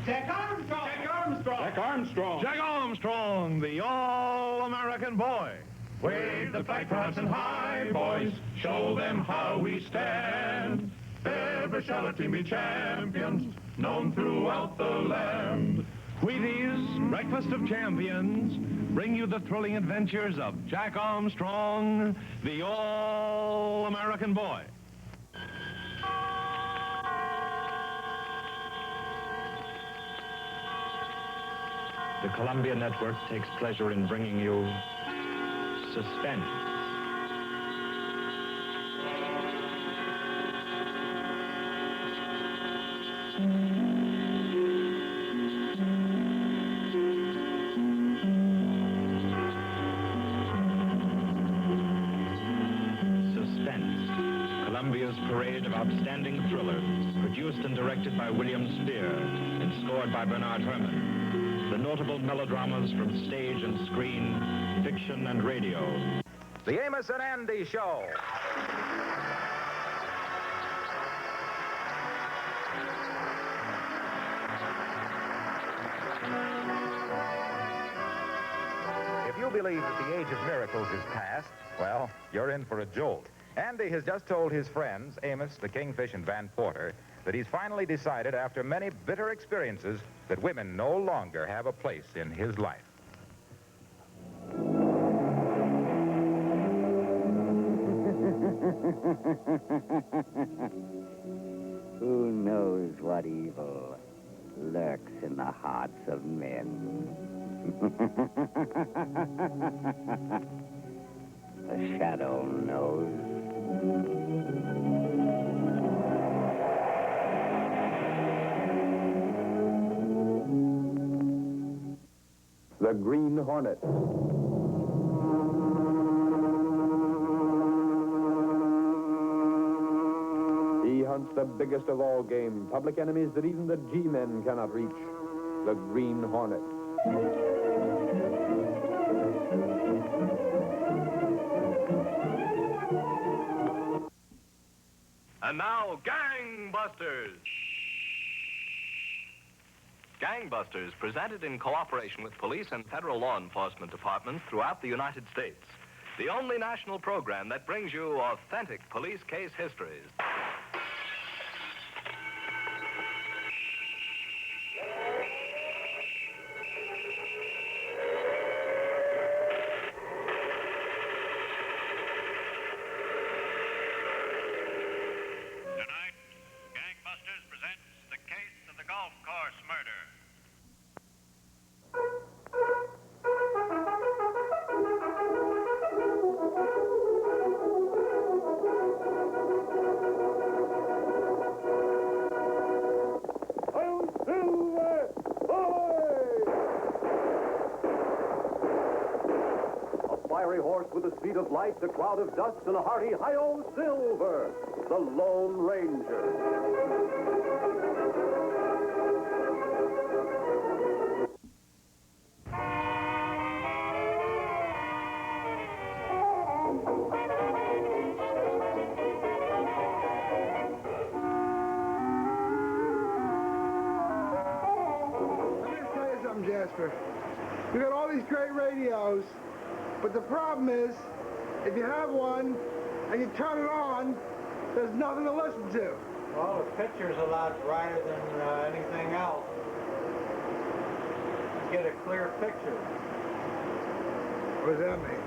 Jack Armstrong! Jack Armstrong! Jack Armstrong! Jack Armstrong, the all-American boy. Wave the flag proud and high, boys. Show them how we stand. Ever shall our team be champions, known throughout the land. Wheaties, Breakfast of Champions, bring you the thrilling adventures of Jack Armstrong, the all-American boy. The Columbia Network takes pleasure in bringing you Suspense. Columbia's parade of outstanding thrillers, produced and directed by William Spear and scored by Bernard Herrmann. The notable melodramas from stage and screen, fiction and radio. The Amos and Andy Show. If you believe that the age of miracles is past, well, you're in for a jolt. Andy has just told his friends, Amos, the Kingfish, and Van Porter, that he's finally decided, after many bitter experiences, that women no longer have a place in his life. Who knows what evil lurks in the hearts of men? The shadow knows. The Green Hornet. He hunts the biggest of all game, public enemies that even the G-men cannot reach. The Green Hornet. And now, Gangbusters! Gangbusters, presented in cooperation with police and federal law enforcement departments throughout the United States. The only national program that brings you authentic police case histories. Tonight, Gangbusters presents the case of the golf course murder. Fiery horse with the speed of light, a cloud of dust, and a hearty hi-yo Silver, the Lone Ranger. Let me tell you something, Jasper. You got all these great radios, but the problem is, if you have one and you turn it on, there's nothing to listen to. Well, the picture's a lot brighter than anything else. You get a clear picture. What does that mean?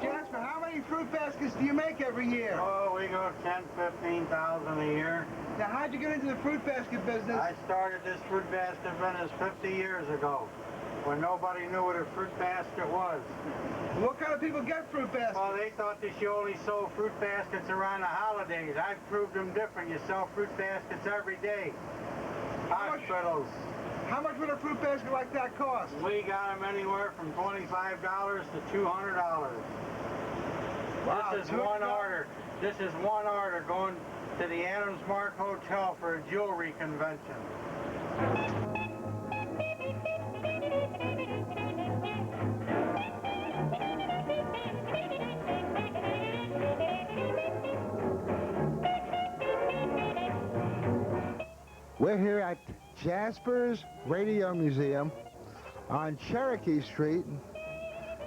Jasper, how many fruit baskets do you make every year? Oh, we go 10, 15,000 a year. Now, how'd you get into the fruit basket business? I started this fruit basket business 50 years ago, when nobody knew what a fruit basket was. What kind of people get fruit baskets? Well, they thought that you only sold fruit baskets around the holidays. I've proved them different. You sell fruit baskets every day. Hospitals. How much would a fruit basket like that cost? We got them anywhere from $25 to $200. Wow, This is one order. This is one order going to the Adams Mark Hotel for a jewelry convention. We're here at Jasper's Radio Museum on Cherokee Street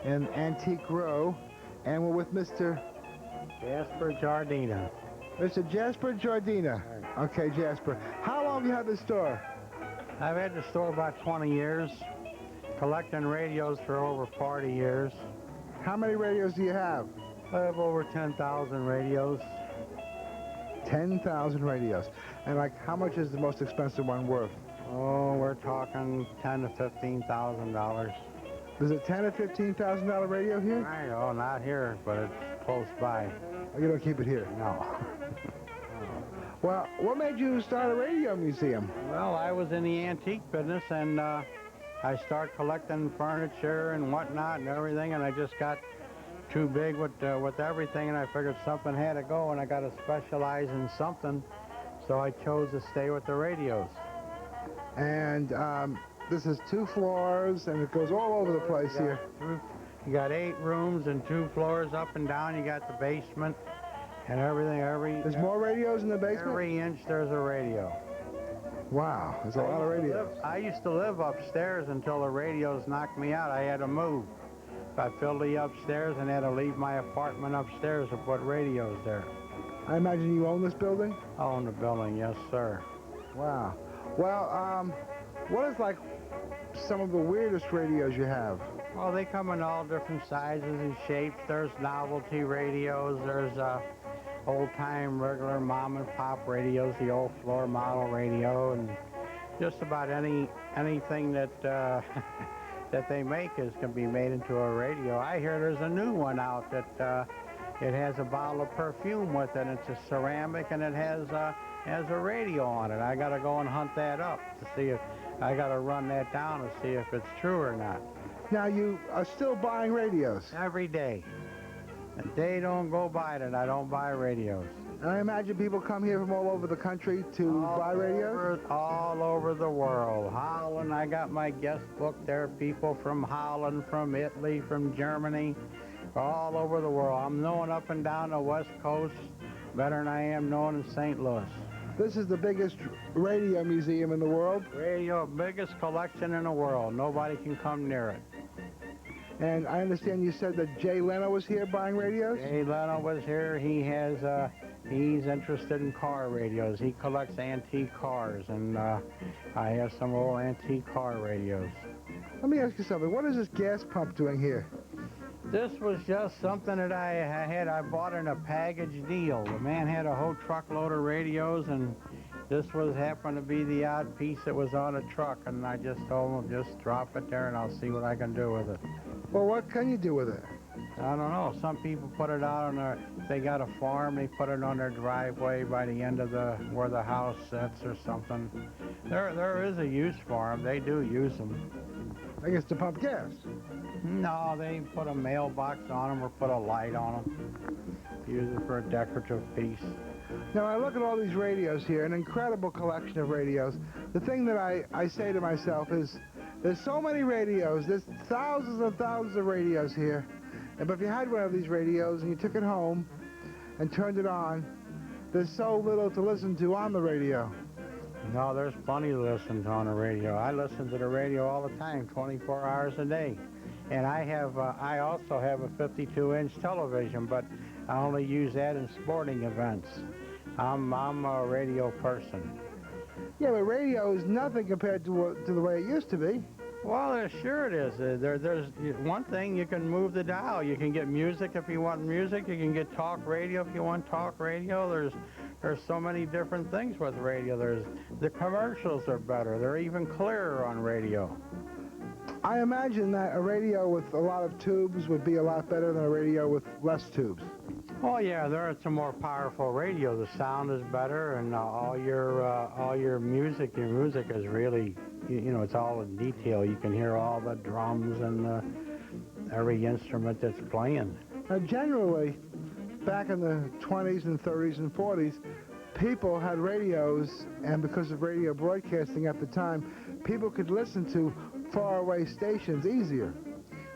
in Antique Row, and we're with Mr. Jasper Jardina. Mr. Jasper Jardina. Okay, Jasper. How long have you had this store? I've had the store about 20 years, collecting radios for over 40 years. How many radios do you have? I have over 10,000 radios. 10,000 radios. And like, how much is the most expensive one worth? Oh, we're talking $10,000 to $15,000. There's a $10,000 to $15,000 radio here? I know, not here, but it's close by. Oh, you don't keep it here? No. Well, what made you start a radio museum? Well, I was in the antique business, and I started collecting furniture and whatnot and everything, and I just got too big with everything, and I figured something had to go, and I got to specialize in something, so I chose to stay with the radios. And this is 2 floors, and it goes all over the place here. You got 8 rooms and 2 floors up and down. You got the basement and everything. There's more radios in the basement? Every inch there's a radio. Wow, there's a lot of radios. I used to live upstairs until the radios knocked me out. I had to move. I filled the upstairs and had to leave my apartment upstairs to put radios there. I imagine you own this building? I own the building, yes, sir. Wow. Well, what is like some of the weirdest radios you have? Well, they come in all different sizes and shapes. There's novelty radios. There's old-time regular mom-and-pop radios, the old floor model radio, and just about anything that that they make can be made into a radio. I hear there's a new one out that it has a bottle of perfume with it. It's a ceramic, and it has a radio on it. I got to go and hunt that up to see if I got to run that down and see if it's true or not. Now, you are still buying radios? Every day. A day don't go by that I don't buy radios. And I imagine people come here from all over the country to buy radios? All over the world. Holland, I got my guest book there. People from Holland, from Italy, from Germany, all over the world. I'm known up and down the West Coast better than I am known in St. Louis. This is the biggest radio museum in the world? Radio, biggest collection in the world. Nobody can come near it. And I understand you said that Jay Leno was here buying radios? Jay Leno was here. He has, he's interested in car radios. He collects antique cars, and I have some old antique car radios. Let me ask you something. What is this gas pump doing here? This was just something that I bought in a package deal. The man had a whole truckload of radios, and this happened to be the odd piece that was on a truck, and I just told him, just drop it there and I'll see what I can do with it. Well, what can you do with it? I don't know. Some people put it out on their, if they got a farm, they put it on their driveway by the end of where the house sits or something. There is a use for them. They do use them. I guess to pump gas. No, they put a mailbox on them or put a light on them. Use it for a decorative piece. Now, I look at all these radios here, an incredible collection of radios. The thing that I say to myself is, there's so many radios, there's thousands and thousands of radios here, but if you had one of these radios and you took it home and turned it on, there's so little to listen to on the radio. No, there's plenty to listen to on the radio. I listen to the radio all the time, 24 hours a day. And I also have a 52-inch television, but I only use that in sporting events. I'm a radio person. Yeah, but radio is nothing compared to the way it used to be. Well, sure it is. There's one thing, you can move the dial. You can get music if you want music. You can get talk radio if you want talk radio. There's so many different things with radio. The commercials are better. They're even clearer on radio. I imagine that a radio with a lot of tubes would be a lot better than a radio with less tubes. Oh yeah, it's a more powerful radio. The sound is better, and all your music is really, it's all in detail. You can hear all the drums and every instrument that's playing. Now, generally, back in the 20s and 30s and 40s, people had radios, and because of radio broadcasting at the time, people could listen to faraway stations easier.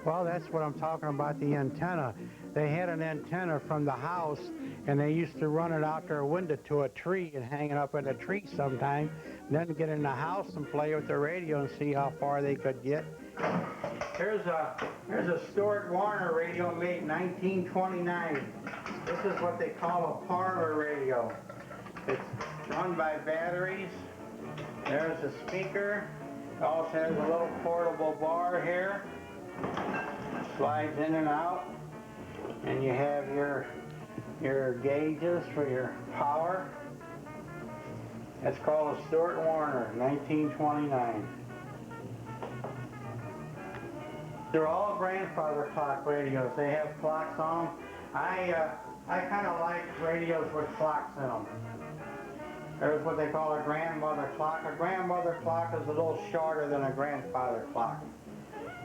Well, that's what I'm talking about, the antenna. They had an antenna from the house, and they used to run it out their window to a tree and hang it up in a tree sometime, and then get in the house and play with the radio and see how far they could get. Here's a Stuart Warner radio made in 1929. This is what they call a parlor radio. It's run by batteries. There's a speaker. It also has a little portable bar here. Slides in and out. And you have your gauges for your power. It's called a Stuart Warner, 1929. They're all grandfather clock radios. They have clocks on them. I kind of like radios with clocks in them. There's what they call a grandmother clock. A grandmother clock is a little shorter than a grandfather clock.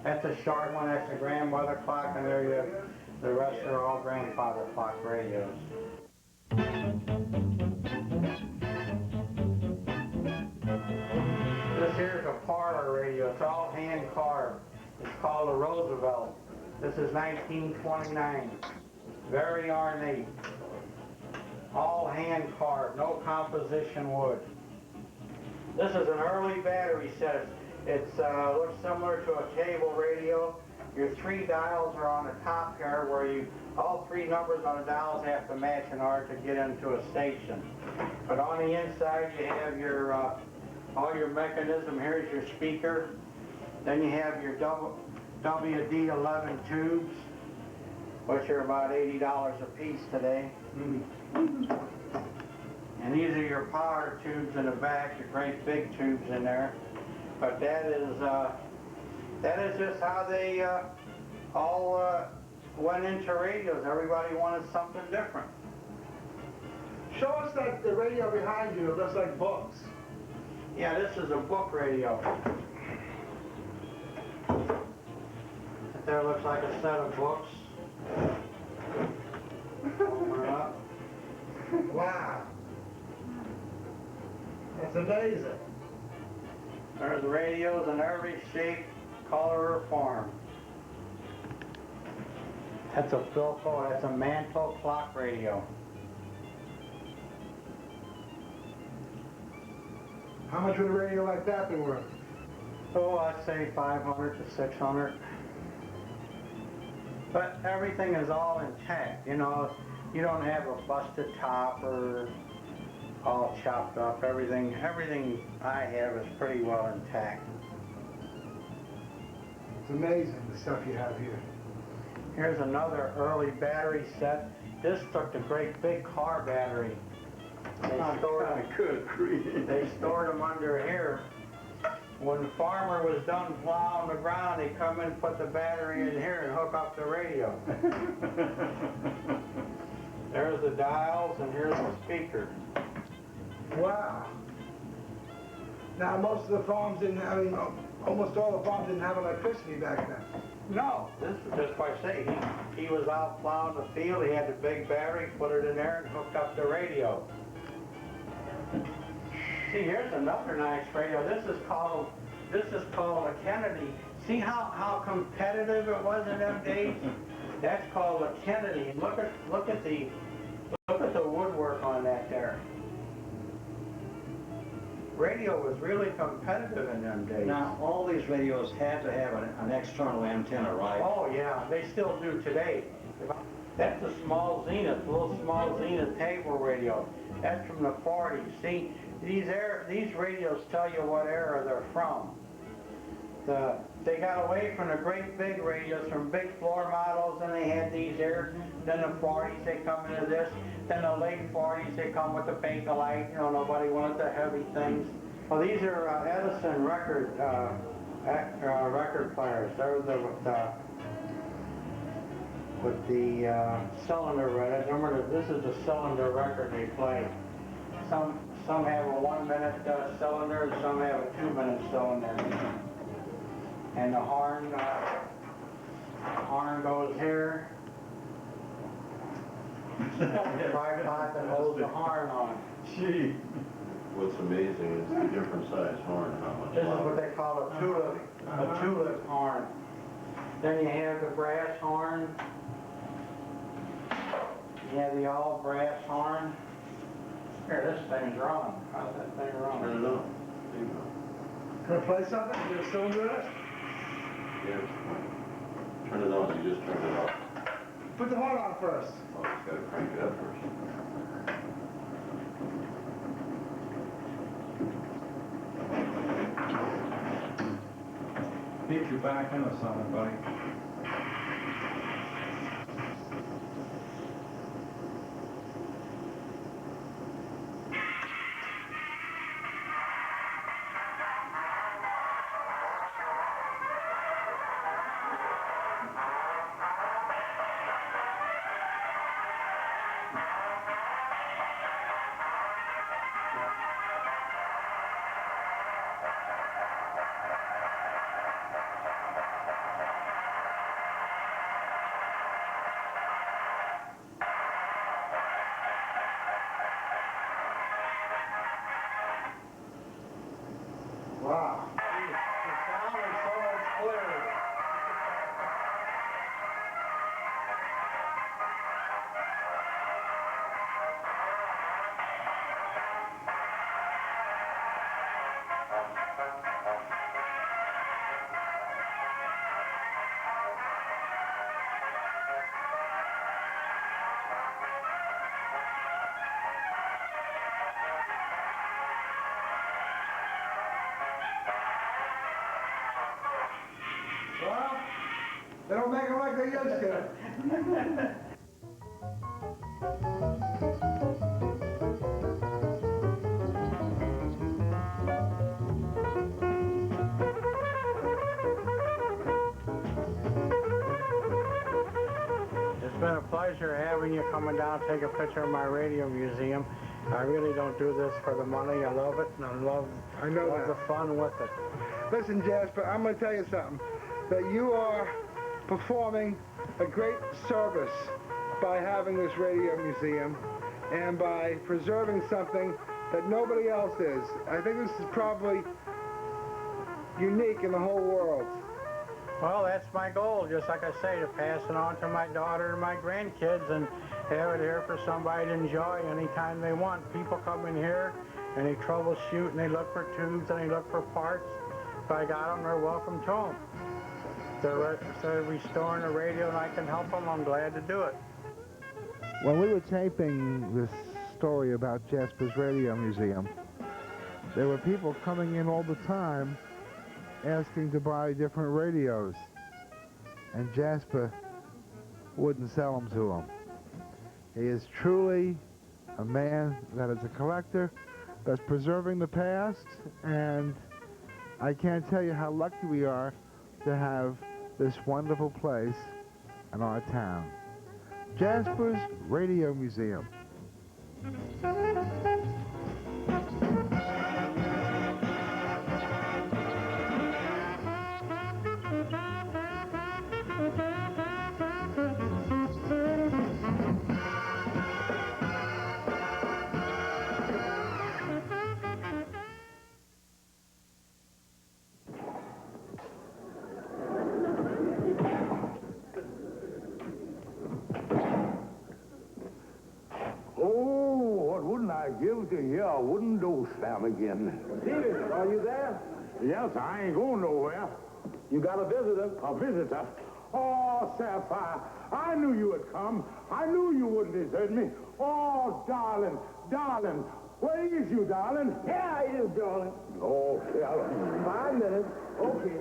That's a short one, that's a grandmother clock, and the rest are all grandfather clock radios. This here's a parlor radio. It's all hand carved. It's called a Roosevelt. This is 1929. Very ornate. All hand carved, no composition wood. This is an early battery set. It looks similar to a cable radio. Your three dials are on the top here, where all three numbers on the dials have to match in order to get into a station. But on the inside you have your all your mechanism. Here's your speaker. Then you have your WD-11 tubes, which are about $80 a piece today. And these are your power tubes in the back, the great big tubes in there. But that is just how they all went into radios. Everybody wanted something different. Show us the radio behind you. It looks like books. Yeah, this is a book radio. There looks like a set of books. Open it up. Wow. That's amazing. There's radios in every shape, color, or form. That's a Philco, that's a mantle clock radio. How much would a radio like that be worth? Oh, I'd say 500 to 600. But everything is all intact, you know. You don't have a busted top or all chopped up. Everything I have is pretty well intact. It's amazing the stuff you have here. Here's another early battery set. This took the great big car battery. They stored them under here. When the farmer was done plowing the ground, they come in and put the battery in here and hook up the radio. There's the dials, and here's the speaker. Wow. Now, most of the farms didn't have, almost all the farms didn't have electricity back then. No, this is just by saying he was out plowing the field, he had the big battery, put it in there and hooked up the radio. See, here's another nice radio. This is called a Kennedy. See how competitive it was in them days? That's called a Kennedy. And look at the woodwork on that there. Radio was really competitive in them days. Now, all these radios had to have an external antenna, right? Oh yeah, they still do today. That's a small Zenith, little small Zenith table radio. That's from the 40s. See, these radios tell you what era they're from. They got away from the great big radios, from big floor models, and they had these here. Then the 40s, they come into this. Then the late 40s, they come with the Bakelite. You know, nobody wanted the heavy things. Well, these are Edison record players. They're with the cylinder record. Remember, this is the cylinder record they play. Some have a 1 minute cylinder, and some have a 2 minute cylinder. And the horn goes here. The tripod that holds the horn on. Gee. What's amazing is the different size horn, how much This is what they call a tulip horn. Then you have the brass horn. You have the all brass horn. Here, this thing's wrong. How's that thing wrong? Turn it on. Can I play something? You're still doing it? Yeah. Turn it on. You just turned it off. Put the horn on first. Oh, it's got to crank it up first. Beat you back into something, buddy. Wow. The sound is so much clearer. Well, they don't make them like they used to. It's been a pleasure having you coming down to take a picture of my radio museum. I really don't do this for the money. I love it, and I love the fun with it. Listen, Jasper, I'm going to tell you something. That you are performing a great service by having this radio museum and by preserving something that nobody else is. I think this is probably unique in the whole world. Well, that's my goal, just like I say, to pass it on to my daughter and my grandkids and have it here for somebody to enjoy anytime they want. People come in here and they troubleshoot and they look for tubes and they look for parts. If I got them, they're welcome to them. If they're restoring a radio and I can help them, I'm glad to do it. When we were taping this story about Jasper's Radio Museum, there were people coming in all the time asking to buy different radios, and Jasper wouldn't sell them to them. He is truly a man that is a collector, that's preserving the past, and I can't tell you how lucky we are to have this wonderful place in our town. Jasper's Radio Museum. Give to hear a wooden door slam again. Stephen, are you there? Yes, I ain't going nowhere. You got a visitor. A visitor? Oh, Sapphire, I knew you would come. I knew you wouldn't desert me. Oh, darling, darling. Where is you, darling? Yeah, it is, darling. Oh, Calhoun. 5 minutes. Okay.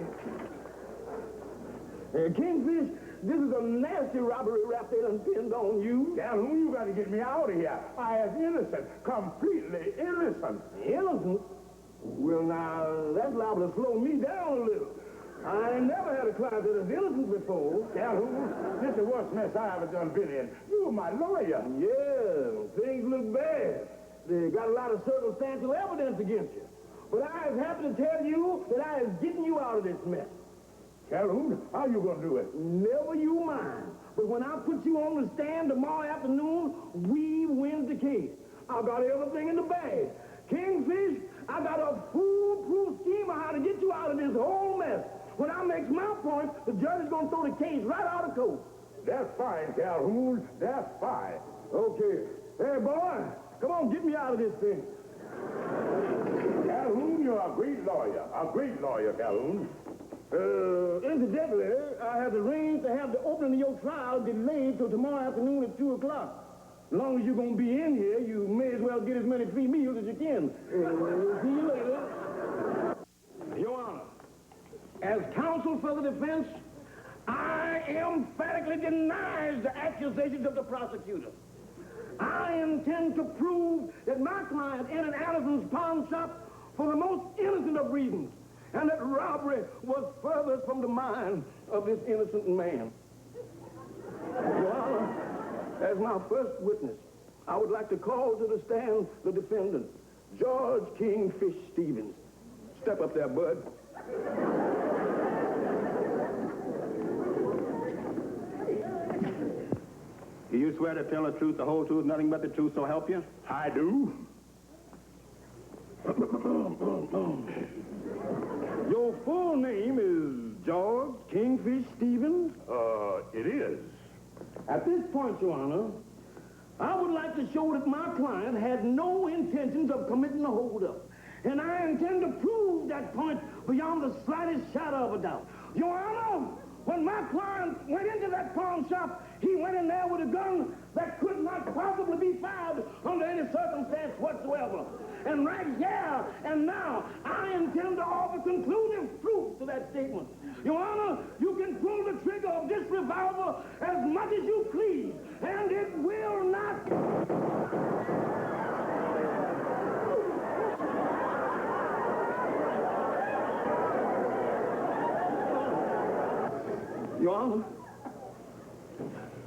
Kingfish, this is a nasty robbery rap they done pinned on you. Calhoun, you got to get me out of here. I am innocent, completely innocent. Innocent? Well, now, that's liable to slow me down a little. I ain't never had a client that is innocent before. Calhoun, this is the worst mess I ever done been in. You were my lawyer. Yeah, things look bad. They got a lot of circumstantial evidence against you. But I is happy to tell you that I is getting you out of this mess. Calhoun, how you gonna do it? Never you mind. But when I put you on the stand tomorrow afternoon, we win the case. I got everything in the bag. Kingfish, I got a foolproof scheme of how to get you out of this whole mess. When I make my point, the judge is gonna throw the case right out of court. That's fine, Calhoun. That's fine. Okay. Hey, boy, come on, get me out of this thing. Calhoun, you're a great lawyer, Calhoun. Incidentally, I have arranged to have the opening of your trial delayed till tomorrow afternoon at 2 o'clock. As long as you're going to be in here, you may as well get as many free meals as you can. See you later. Your Honor, as counsel for the defense, I emphatically deny the accusations of the prosecutor. I intend to prove that my client entered Anderson's pawn shop for the most innocent of reasons, and that robbery was furthest from the mind of this innocent man. Your Honor, as my first witness, I would like to call to the stand the defendant, George Kingfish Stevens. Step up there, bud. Do you swear to tell the truth, the whole truth, nothing but the truth, so help you? I do. Your full name is George Kingfish Stevens? It is. At this point, Your Honor, I would like to show that my client had no intentions of committing a holdup. And I intend to prove that point beyond the slightest shadow of a doubt. Your Honor, when my client went into that pawn shop, he went in there with a gun that could not possibly be fired under any circumstance whatsoever. And right here and now, I intend to offer conclusive proof to that statement. Your Honor, you can pull the trigger of this revolver as much as you please, and it will not... Your Honor,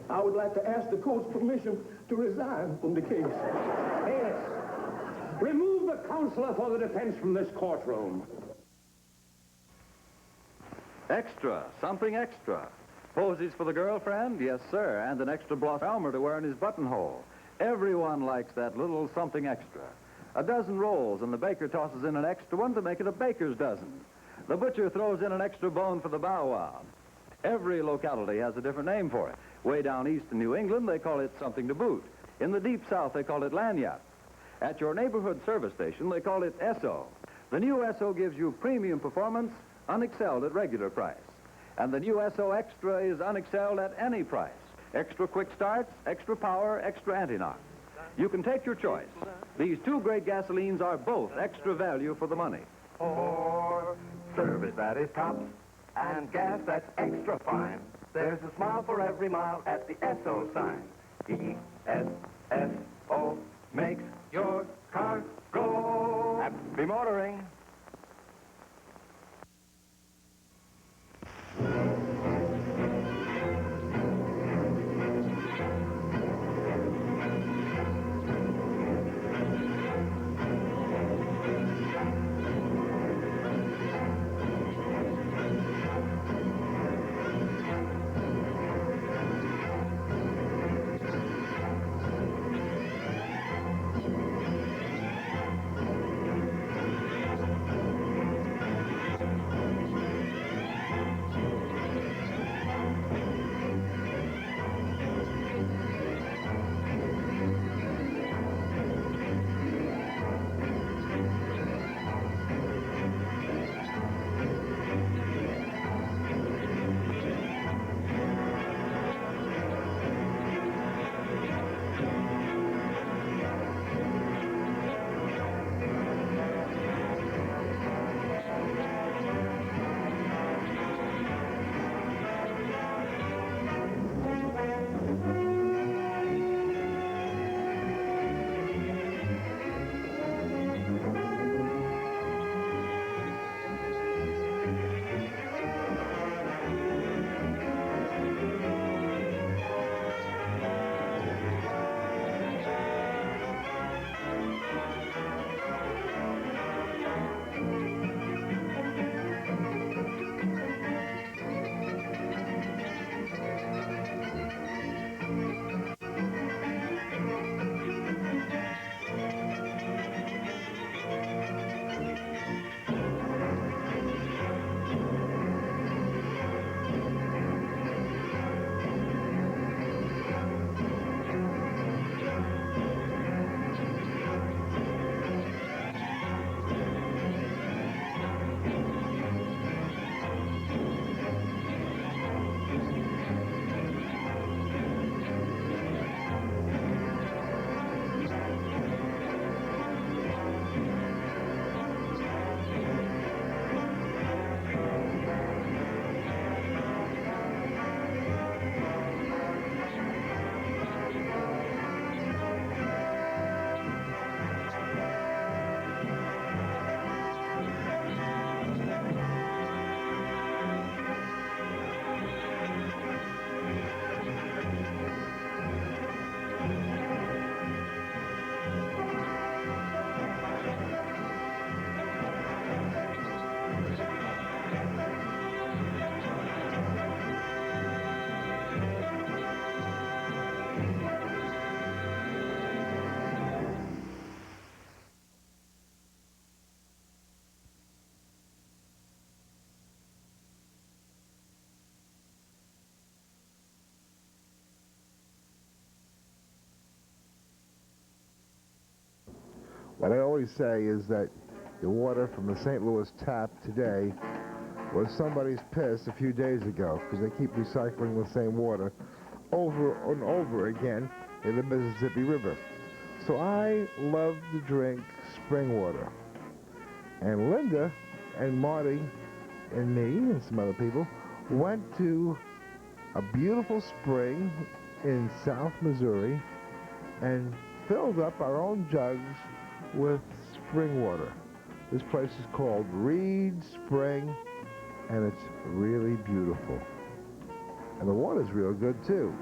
I would like to ask the court's permission to resign from the case. Yes. Remove the counselor for the defense from this courtroom. Extra, something extra. Posies for the girlfriend? Yes, sir. And an extra blossomer to wear in his buttonhole. Everyone likes that little something extra. A dozen rolls, and the baker tosses in an extra one to make it a baker's dozen. The butcher throws in an extra bone for the bow wow. Every locality has a different name for it. Way down east in New England, they call it something to boot. In the deep south, they call it lanyard. At your neighborhood service station, they call it Esso. The new Esso gives you premium performance, unexcelled at regular price. And the new Esso Extra is unexcelled at any price. Extra quick starts, extra power, extra anti-knock. You can take your choice. These two great gasolines are both extra value for the money. For service that is top and gas that's extra fine, there's a smile for every mile at the Esso sign. E-S-S-O makes your car go. Happy motoring. what I always say is that the water from the St. Louis tap today was somebody's piss a few days ago, because they keep recycling the same water over and over again in the Mississippi River. So I love to drink spring water. And Linda and Marty and me and some other people went to a beautiful spring in South Missouri and filled up our own jugs with spring water. This place is called Reed Spring, and it's really beautiful. And the water's real good, too.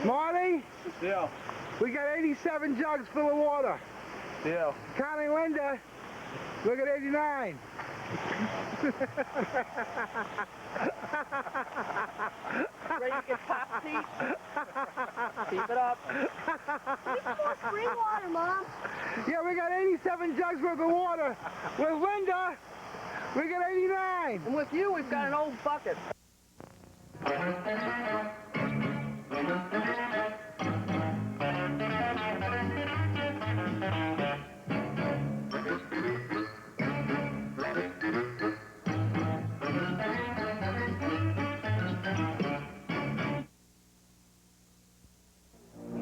Marty? Yeah. We got 87 jugs full of water. Yeah. Counting Linda, look at 89. Ready to get top teeth? Keep it up. We some more spring water, Mom. Yeah, we got 87 jugs worth of water. With Linda, we got 89. And with you, we've got an old bucket.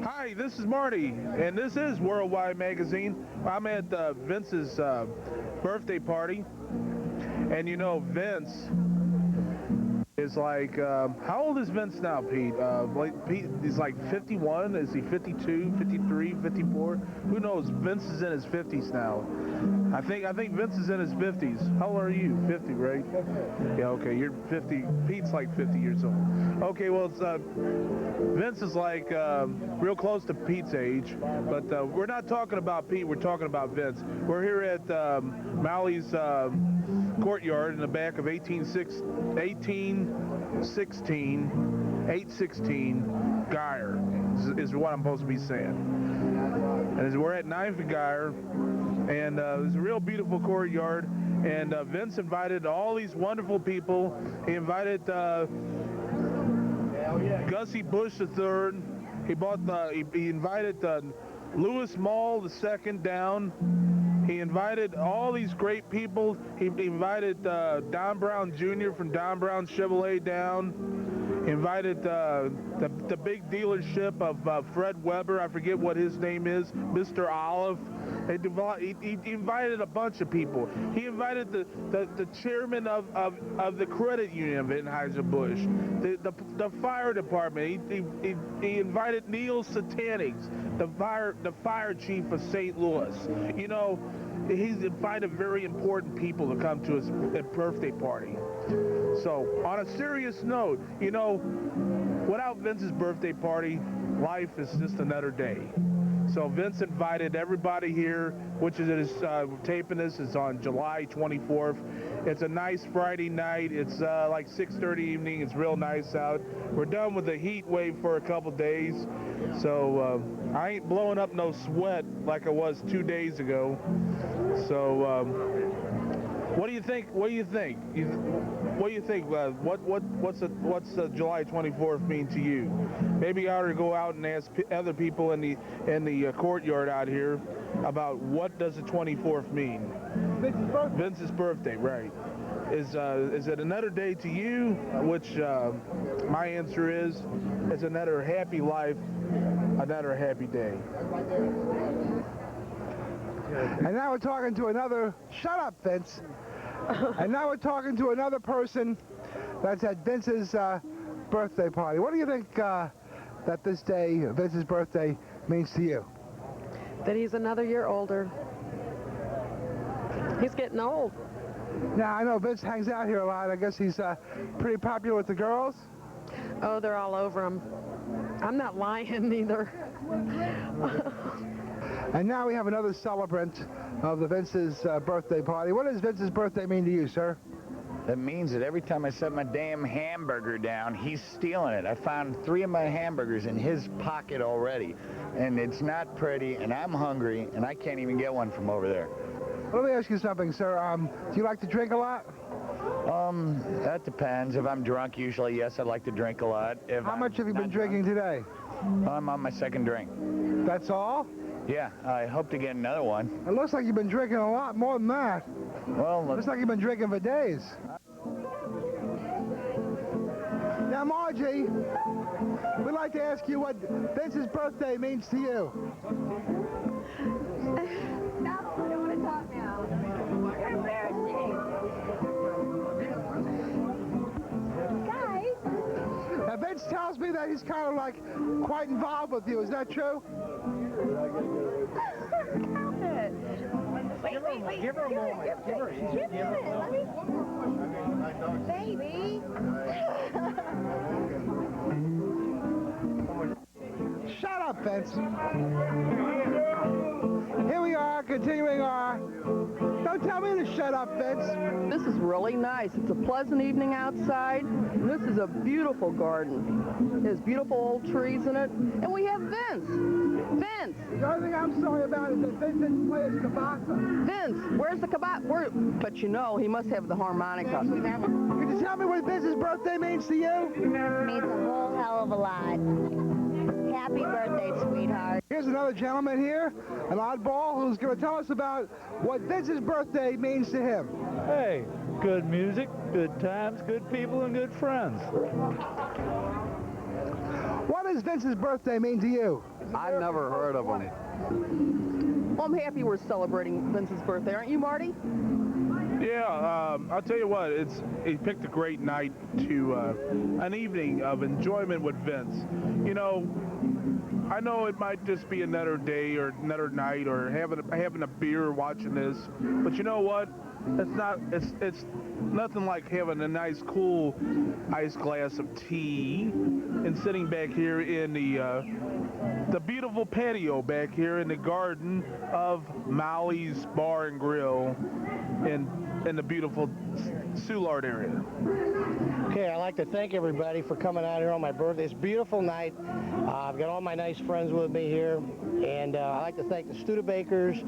Hi, this is Marty, and this is Worldwide Magazine. I'm at Vince's birthday party, and you know Vince is like, how old is Vince now, Pete? Pete, he's like 51. Is he 52, 53, 54? Who knows? Vince is in his 50s now. I think Vince is in his 50s. How old are you? 50, right? Yeah, okay, you're 50. Pete's like 50 years old. Okay, well, it's, Vince is like real close to Pete's age, but we're not talking about Pete, we're talking about Vince. We're here at Malley's courtyard in the back of 816 Geyer is what I'm supposed to be saying. And we're at 9th Geyer, and it's a real beautiful courtyard, and Vince invited all these wonderful people. He invited Gussie Bush III. He invited Louis Maul II down. He invited all these great people. He invited Don Brown Jr. from Don Brown Chevrolet down. He invited the big dealership of Fred Weber. I forget what his name is, Mr. Olive. He invited a bunch of people. He invited the chairman of the credit union of Anheuser-Busch, the fire department. He invited Neil Satanics, the fire chief of St. Louis. You know, he's invited very important people to come to his birthday party. So, on a serious note, you know, without Vince's birthday party, life is just another day. So Vince invited everybody here, which is taping this is on July 24th. It's a nice Friday night. It's like 6:30 evening. It's real nice out. We're done with the heat wave for a couple days, so I ain't blowing up no sweat like I was 2 days ago. So what do you think? What do you think? What do you think? What's July 24th mean to you? Maybe I ought to go out and ask other people in the courtyard out here about what does the 24th mean? Vince's birthday, right? Is it another day to you? Which my answer is, it's another happy life, another happy day. And now we're talking to another. Shut up, Vince. And now we're talking to another person that's at Vince's birthday party. What do you think that this day, Vince's birthday, means to you? That he's another year older. He's getting old. Now, I know Vince hangs out here a lot. I guess he's pretty popular with the girls? Oh, they're all over him. I'm not lying either. And now we have another celebrant of the Vince's birthday party. What does Vince's birthday mean to you, sir? That means that every time I set my damn hamburger down, he's stealing it. I found 3 of my hamburgers in his pocket already, and it's not pretty, and I'm hungry, and I can't even get one from over there. Let me ask you something, sir. Do you like to drink a lot? That depends. If I'm drunk, usually, yes, I like to drink a lot. How much have you been drinking today? I'm on my 2nd drink. That's all? Yeah, I hope to get another one. It looks like you've been drinking a lot more than that. Well, looks like you've been drinking for days. Now, Margie, we'd like to ask you what Vince's birthday means to you. No, I don't want to talk now. You're embarrassing. Guys. Now, Vince tells me that he's kind of like quite involved with you. Is that true? Stop it. Wait. Give her a moment. Give her a moment. Baby. Shut up, Vince. Here we are, continuing our... Don't tell me to shut up, Vince. This is really nice. It's a pleasant evening outside. And this is a beautiful garden. There's beautiful old trees in it. And we have Vince. Vince! The only thing I'm sorry about is that Vince didn't play his cabasa. Vince, where's the cabasa? But you know, he must have the harmonica. Could you tell me what Vince's birthday means to you? It means a whole hell of a lot. Happy birthday, sweetheart. Here's another gentleman here, an oddball, who's going to tell us about what Vince's birthday means to him. Hey, good music, good times, good people, and good friends. What does Vince's birthday mean to you? I've never heard of him. Well, I'm happy we're celebrating Vince's birthday, aren't you, Marty? Yeah, I'll tell you what, he picked a great night to an evening of enjoyment with Vince. You know, I know it might just be another day or another night or having a beer watching this, but you know what? It's nothing like having a nice cool ice glass of tea and sitting back here in the beautiful patio back here in the garden of Molly's Bar and Grill in the beautiful Soulard area. Okay, I'd like to thank everybody for coming out here on my birthday. It's a beautiful night. I've got all my nice friends with me here, and I'd like to thank the Studebakers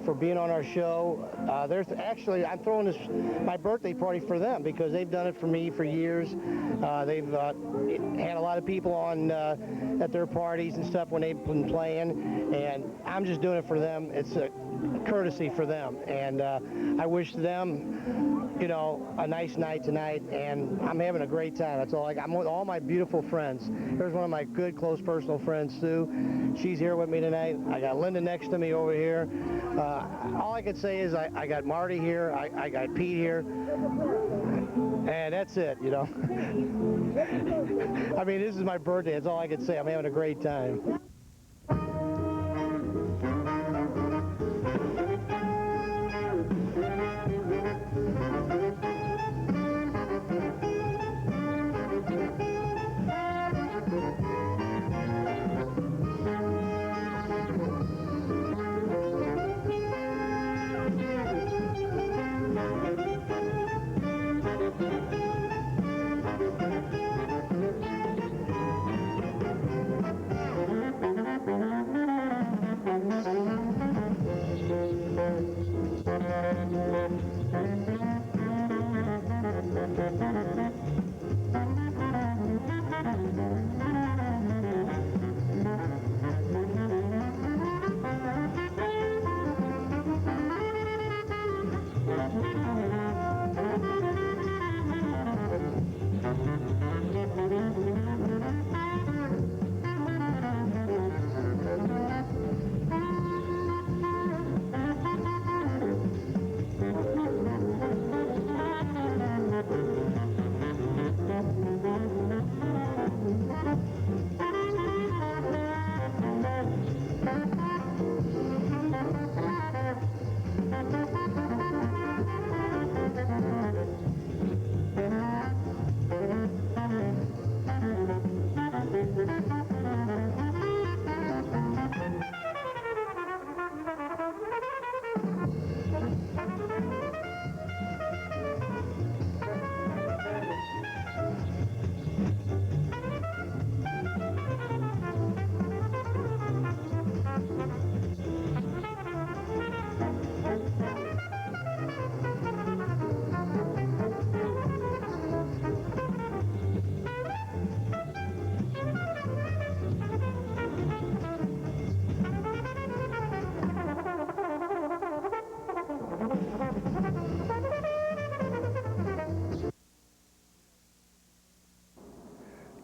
for being on our show. I'm throwing my birthday party for them because they've done it for me for years. They've had a lot of people on at their parties and stuff when they've been playing, and I'm just doing it for them. It's a courtesy for them, and I wish them, you know, a nice night tonight, and I'm having a great time. That's all. I'm with all my beautiful friends. Here's one of my good, close, personal friends, Sue. She's here with me tonight. I got Linda next to me over here. All I can say is I got Marty here. I got Pete here. And that's it, you know. I mean, this is my birthday. That's all I can say. I'm having a great time.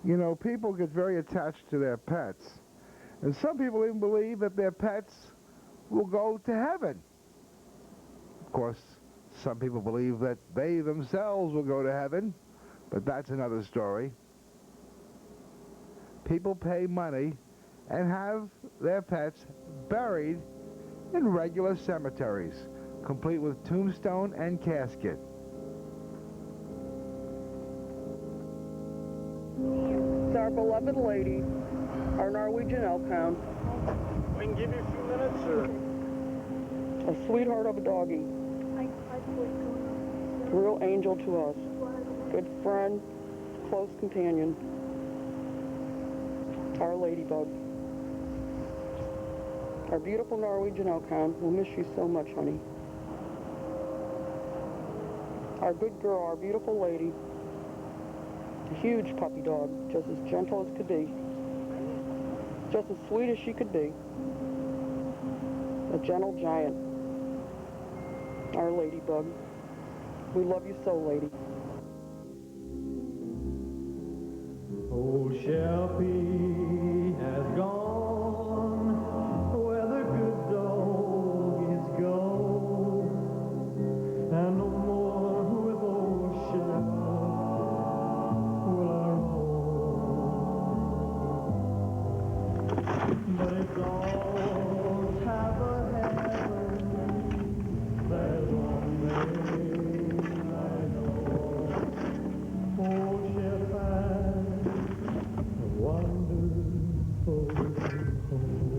You know, people get very attached to their pets. And some people even believe that their pets will go to heaven. Of course, some people believe that they themselves will go to heaven, but that's another story. People pay money and have their pets buried in regular cemeteries, complete with tombstone and casket. It's our beloved lady, our Norwegian elkhound. We can give you a few minutes, or? A sweetheart of a doggie. Real angel to us. Good friend, close companion. Our ladybug. Our beautiful Norwegian elkhound. We'll miss you so much, honey. Our good girl, our beautiful lady. A huge puppy dog, just as gentle as could be. Just as sweet as she could be. A gentle giant. Our ladybug. We love you so, lady. Old Shelby has gone where the good dog is gone, and but it's all half a heaven. There's one thing I know. Old ship has a wonderful home.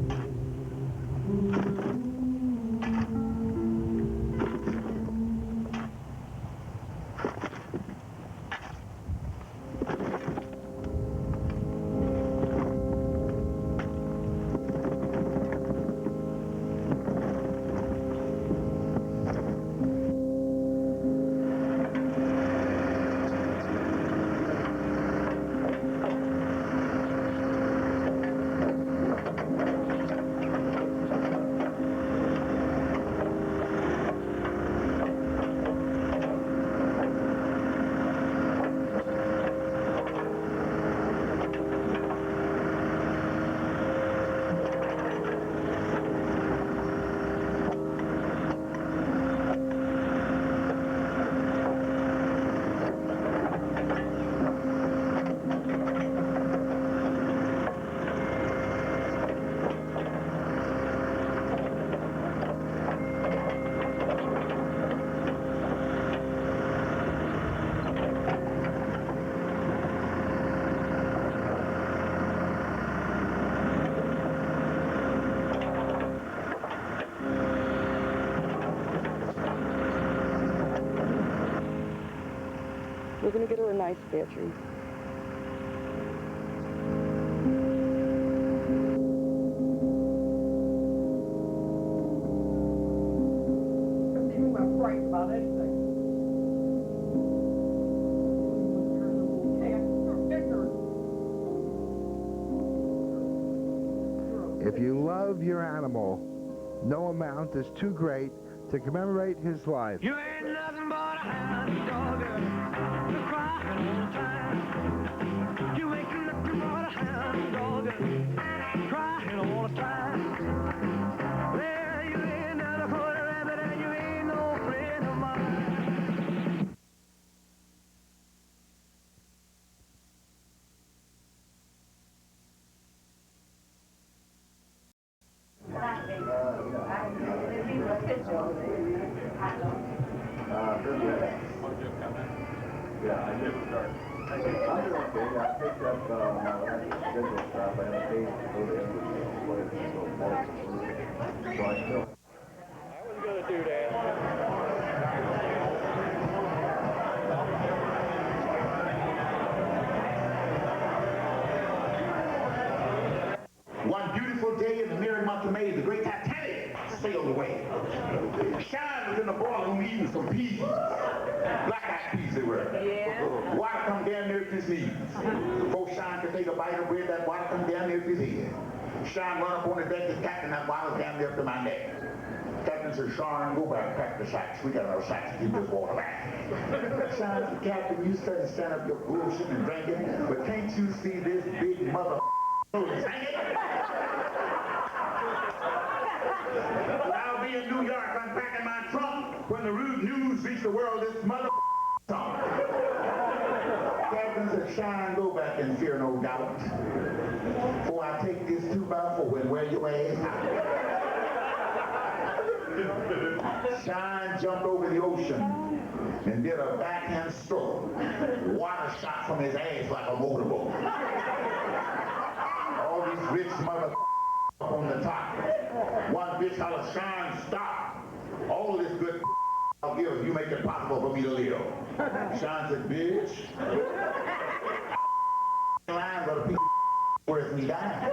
We're going to get her a nice battery. Doesn't even want to frightened about anything. If you love your animal, no amount is too great to commemorate his life. You ain't nothing but a hound dog, you're crying all the time. You ain't nothing but a hound dog, crying all the time. Well, you ain't nothing but a rabbit and you ain't no friend of mine. Yeah, I did start. I'm doing okay. I picked up my last schedule stuff. I had a date to go to Edwardsville, so I still. I was going to do that. One beautiful day in the merry month of May, the great Titanic sailed away. Shine was in the boiler room eating some peas. Black-eyed peas they were. Yeah. Water come down there to his knees. Before Shine could take a bite of bread, that water come down there to his head. Shine run up on the deck to Captain, that water down there up to my neck. Captain said, Shine, go back and pack the sacks. We got our sacks to keep this water back. Shine said, Captain, you started to stand up your bullshit and drinking, but can't you see this big mother I'll be in New York unpacking my trunk when the rude news reached the world this mother song. Captain said, Shine, go back and fear no doubt. Before I take this 2x4 and wear your ass out. Shine jumped over the ocean and did a backhand stroke. Water shot from his ass like a motorboat. All these rich mother on the top. One bitch hollered, Shine, stop. All this good I'll give if you make it possible for me to live. Shine said, bitch. Line, but a piece of worth me dying.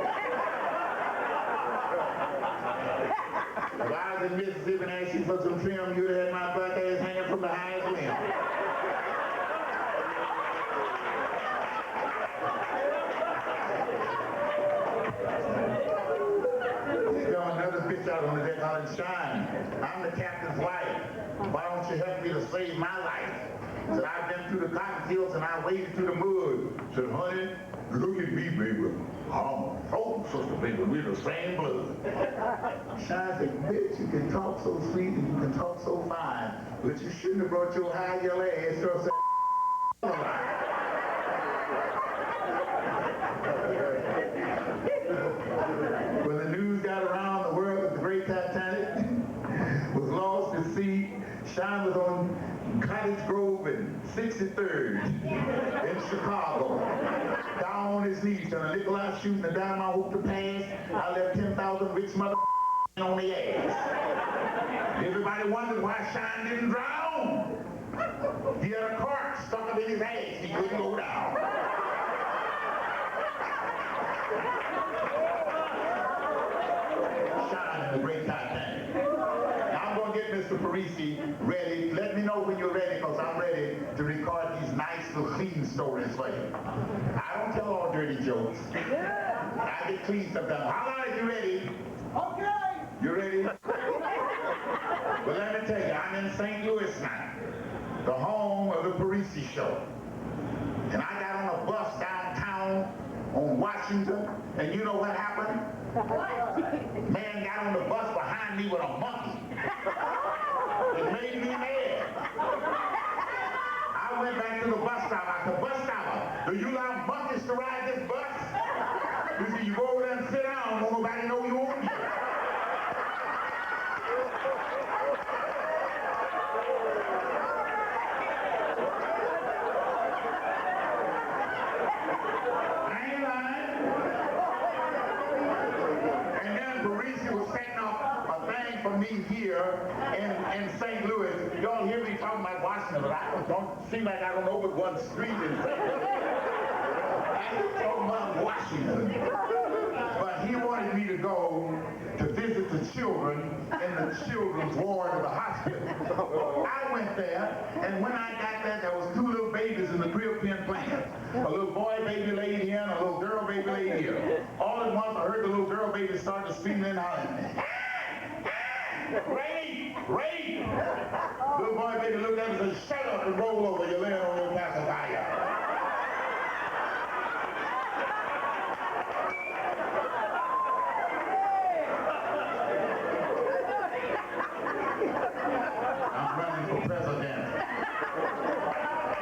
If I was in Mississippi and asked you for some trim, you'd have had my black ass hanging from the highest limb. Another bitch out on the deck hollering, Shine, I'm the captain's wife. Why don't you help me to save my life? Said, I've been through the cotton fields and I waded through the mud. Said, honey, look at me, baby. I'm a sister, baby. We're the same blood. Shine said, bitch, you can talk so sweet and you can talk so fine, but you shouldn't have brought your high yellow ass to us. Titanic was lost at sea. Sean was on Cottage Grove and 63rd in Chicago. Down on his knees, trying to nickel out, shooting a dime. I hope to pass. I left 10,000 rich mother on the ass. Everybody wondered why Sean didn't drown. He had a cork stuck up in his ass. He couldn't go down. Sean in the great Titanic. Now I'm going to get Mr. Parisi ready. Let me know when you're ready, because I'm ready to record these nice little clean stories for you. I don't tell all dirty jokes. I get clean sometimes. How long are you ready? Okay. You ready? Well, let me tell you, I'm in St. Louis now, the home of the Parisi show. And I got on a bus downtown on Washington, and you know what happened? Man got on the bus behind me with a monkey. It made me mad. I went back to the bus stop. I said, bus stopper, do you allow monkeys to ride this bus? You see, you go over there and sit down, won't nobody know you own you. For me here in St. Louis, y'all hear me talking about Washington, but I don't seem like I don't know but one street in St. Louis. I'm talking about Washington. But he wanted me to go to visit the children in the children's ward of the hospital. I went there, and when I got there, there was 2 little babies in the crib pen playing. A little boy baby laid here, and a little girl baby laid here. All at once, I heard the little girl baby start to scream and hollering. Rape! Rape! Little boy baby looked at me and said, shut up and roll over. You're laying on your pacifier. I'm running for president.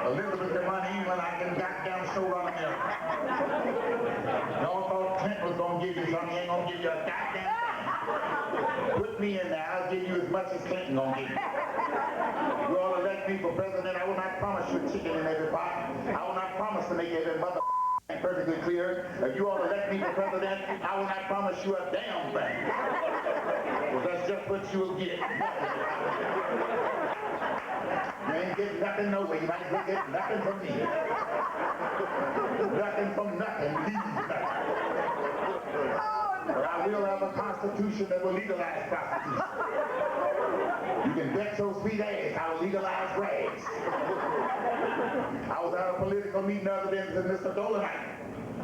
Elizabeth can run England, I can goddamn show run America. Y'all thought Clinton was going to give you something, he ain't going to give you a goddamn thing. Put me in there, I'll give you as much as Clinton gonna give you. You all elect me for president, I will not promise you a chicken in every pot. I will not promise to make every mother perfectly clear. If you all elect me for president, I will not promise you a damn thing. Well, that's just what you'll get. You ain't getting nothing nowhere. You might as well get nothing from me. Nothing from nothing leaves nothing. But I will have a constitution that will legalize prostitution. You can bet your sweet ass I will legalize rags. I was at a political meeting the other day and said, Mr. Dolomite,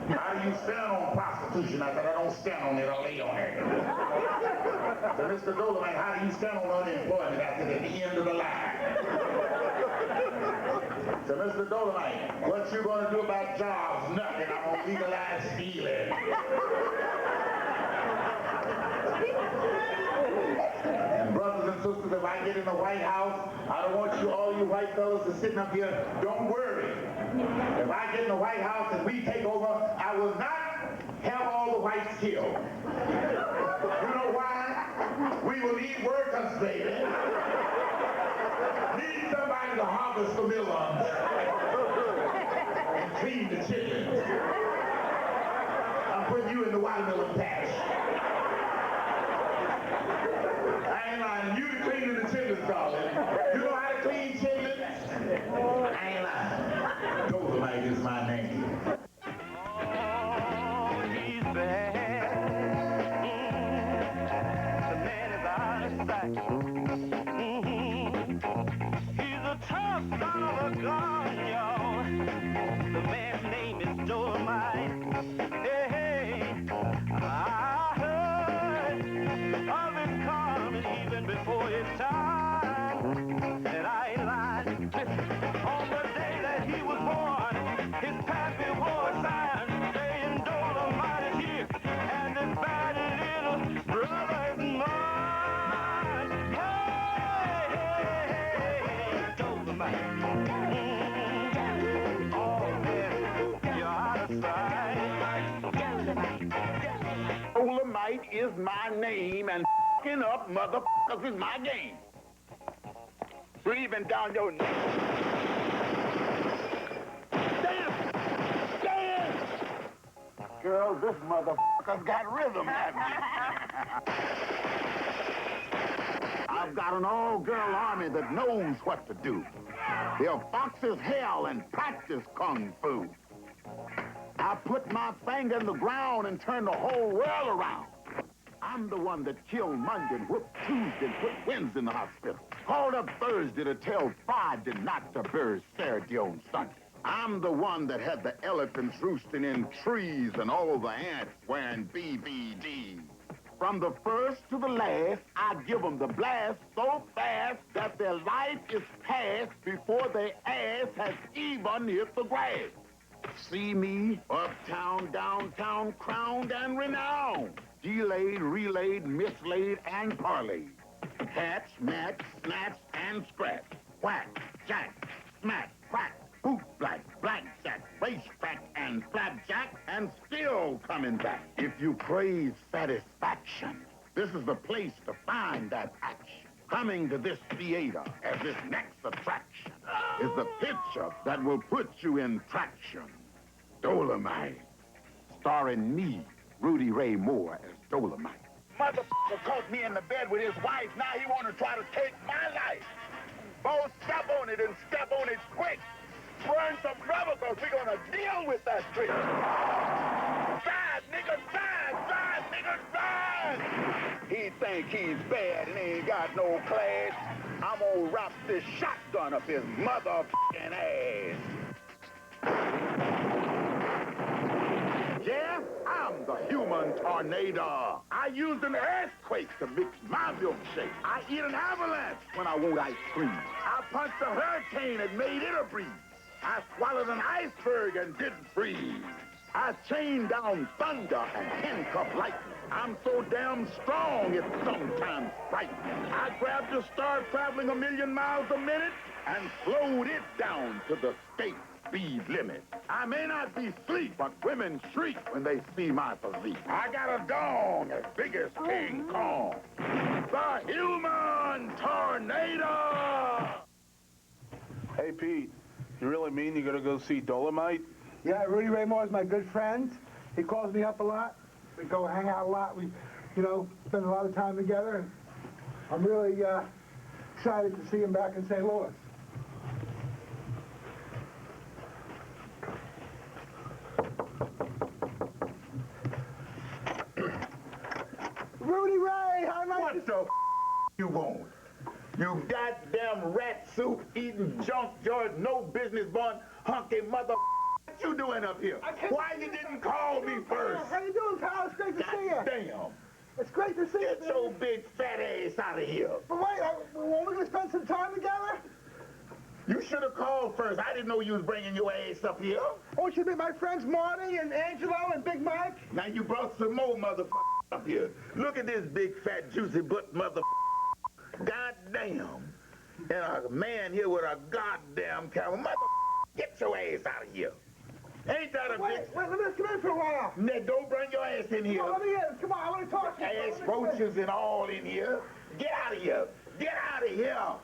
how do you stand on prostitution? I said, I don't stand on it, I lay on it. I said, Mr. Dolomite, how do you stand on unemployment? I said, at the end of the line. So, Mr. Dolomite, what you going to do about jobs? Nothing. I'm going to legalize stealing. And brothers and sisters, if I get in the White House, I don't want you, all you white fellas that's sitting up here, don't worry. If I get in the White House and we take over, I will not have all the whites killed. You know why? We will need workers, baby. Need somebody to harvest the melons and clean the chickens. I'm putting you in the watermelon patch. I ain't lying. You the cleaning the chitlins, darling. You know how to clean chitlins? I ain't lying. Dolomite is my name. Oh, he's bad. The man is out of sight. He's a tough son of a gun, y'all. The man's name is Dolomite. Hey, hey, I heard of his coming even before his time. And I ain't lying. On the day that he was born, his pappy wore a sign saying Dolomite is here, and this bad little brother is mine. Hey, hey, hey, Dolomite. Oh, man, you're out of sight. Dolomite is my name, and fucking up motherfuckers is my game. Breathing down your neck. Damn! Girl, this motherfucker's got rhythm, haven't you? I've got an all-girl army that knows what to do. They'll fox as hell and practice kung fu. I put my finger in the ground and turn the whole world around. I'm the one that killed Monday and whooped Tuesday and put Wednesday in the hospital. Called up Thursday to tell Friday not to bird Saturday on Sunday. I'm the one that had the elephants roosting in trees and all the ants wearing BBD. From the first to the last, I give them the blast so fast that their life is past before their ass has even hit the grass. See me, uptown, downtown, crowned and renowned. Delayed, relayed, mislaid, and parlayed. Hatch, match, snatch, and scratch. Whack, jack, smack, crack, bootblack, blackjack, racetrack, and flapjack, and still coming back. If you crave satisfaction, this is the place to find that action. Coming to this theater as this next attraction is the picture that will put you in traction. Dolomite, starring me, Rudy Ray Moore, as Dolomite. Motherfucker caught me in the bed with his wife. Now he want to try to take my life. Both step on it and step on it quick. Burn some rubber, because we're going to deal with that trick. Side, nigga, side, side, nigga, side. He think he's bad and ain't got no class. I'm going to wrap this shotgun up his motherfucking ass. Yeah, I'm the human tornado. I used an earthquake to mix my milkshake. I eat an avalanche when I want ice cream. I punched a hurricane and made it a breeze. I swallowed an iceberg and didn't freeze. I chained down thunder and handcuffed lightning. I'm so damn strong, it's sometimes frightening. I grabbed a star traveling 1,000,000 miles a minute and slowed it down to the skate speed limit. I may not be sleek, but women shriek when they see my physique. I got a dong as big as King Kong. The human tornado! Hey, Pete, you really mean you're going to go see Dolomite? Yeah, Rudy Ray Moore is my good friend. He calls me up a lot. We go hang out a lot. We, spend a lot of time together. And I'm really excited to see him back in St. Louis. Rudy Ray, how nice What the you want? You goddamn rat soup eating junk George, no business born hunky mother. What you doing up here? Why you didn't call me first? How you doing, pal? It's great to see you. Damn. It's great to see you. Get your big fat ass out of here. But wait, weren't we going to spend some time together? You should have called first. I didn't know you was bringing your ass up here. Oh, you should meet my friends Marty and Angelo and Big Mike. Now you brought some more motherfuckers up here. Look at this big fat juicy butt motherfucker. Goddamn. And a man here with a goddamn camera. Motherfucker, get your ass out of here. Ain't that a wait, let me just come in for a while. Ned, don't bring your ass in here. Come on, let me in. Come on, I want to talk to you. Ass roaches and all in here. Get out of here. Get out of here.